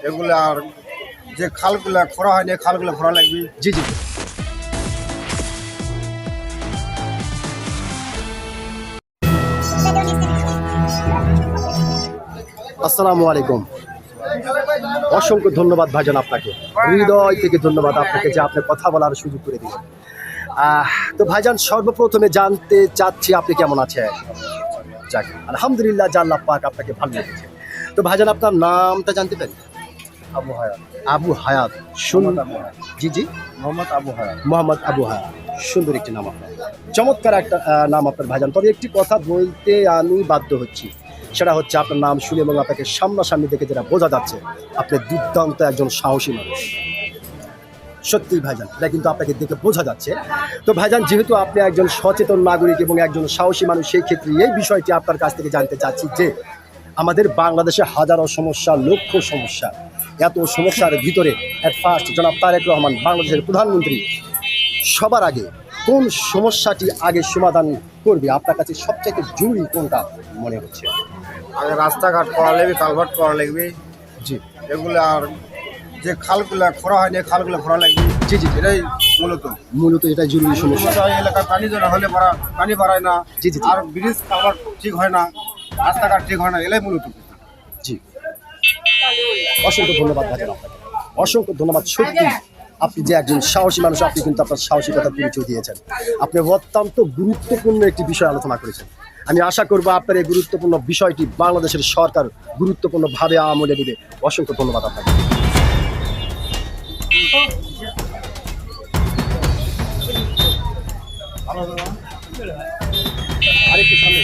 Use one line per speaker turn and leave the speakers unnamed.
এগুলো আর যে খালগুলো খোঁড়া হয়নি খালগুলো খোঁড়া লাগবে।
জি জি। আসসালামু আলাইকুম। অসংখ্য ধন্যবাদ ভাইজান আপনাকে, হৃদয় থেকে ধন্যবাদ আপনাকে যে আপনি কথা বলার সুযোগ করে দিলেন। তো ভাইজান, সর্বপ্রথমে জানতে চাচ্ছি আপনি কেমন আছেন? যাক, আলহামদুলিল্লাহ, আল্লাহ পাক আপনাকে ভালো রেখেছে। তো ভাইজান, আপনার নামটা জানতে পারি?
আবু হায়াত।
আবু হায়াত। সুন্দর।
আবু হায়াত।
জি জি।
মোহাম্মদ আবু হায়াত।
মোহাম্মদ আবু হায়াত, সুন্দর একটি নাম আপনার, চমৎকার একটা নাম আপনার ভাইজান। তবে একটি কথা বলতে আমি বাধ্য হচ্ছি, সেটা হচ্ছে আপনার নাম শুনে এবং আপনাকে সামনাসামনি দেখে যেটা বোঝা যাচ্ছে, আপনি দুর্দান্ত একজন সাহসী মানুষ। সত্যি ভাইজান, এটা কিন্তু আপনাকে দেখে বোঝা যাচ্ছে। তো ভাইজান, যেহেতু আপনি একজন সচেতন নাগরিক এবং একজন সাহসী মানুষ, সেই ক্ষেত্রে এই বিষয়টি আপনার কাছ থেকে জানতে চাচ্ছি যে আমাদের বাংলাদেশে হাজারো সমস্যা, লক্ষ সমস্যা, এত সমস্যার ভিতরে অ্যাট ফার্স্ট জনাব তারেক রহমান বাংলাদেশের প্রধানমন্ত্রী সবার আগে কোন সমস্যাটি আগে সমাধান করবে? আপনার কাছে সবচেয়ে জরুরি কোনটা মনে হচ্ছে?
আগে রাস্তাঘাট করা লাগবে, কালভার্ট করা লাগবে।
জি
এগুলো আর যে খালগুলো খোঁড়া হয়নি খালগুলো খোঁড়া লাগবে।
জি জি।
এটাই মূলত
মূলত এটাই জরুরি সমস্যা।
এলাকায় পানি জমা হলে পানি বাড়ায় না।
জি, জি, জি।
আর ব্রিজ কালভার্ট ঠিক হয় না, রাস্তাঘাট ঠিক হয় না, এলাই মূলত।
জি, অসংখ্য ধন্যবাদ ভাইজান আপনাকে, অসংখ্য ধন্যবাদ। সত্যি আপনি যে একজন সাহসী মানুষ, আপনি কিন্তু আপনার সাহসিকতার পরিচয় দিয়েছেন। আপনি অত্যন্ত গুরুত্বপূর্ণ একটি বিষয় আলোচনা করেছেন। আমি আশা করব আপনার এই গুরুত্বপূর্ণ বিষয়টি বাংলাদেশের সরকার গুরুত্বপূর্ণভাবে আমলে নেবে। অসংখ্য ধন্যবাদ আপনাকে। আরেকটু সামনে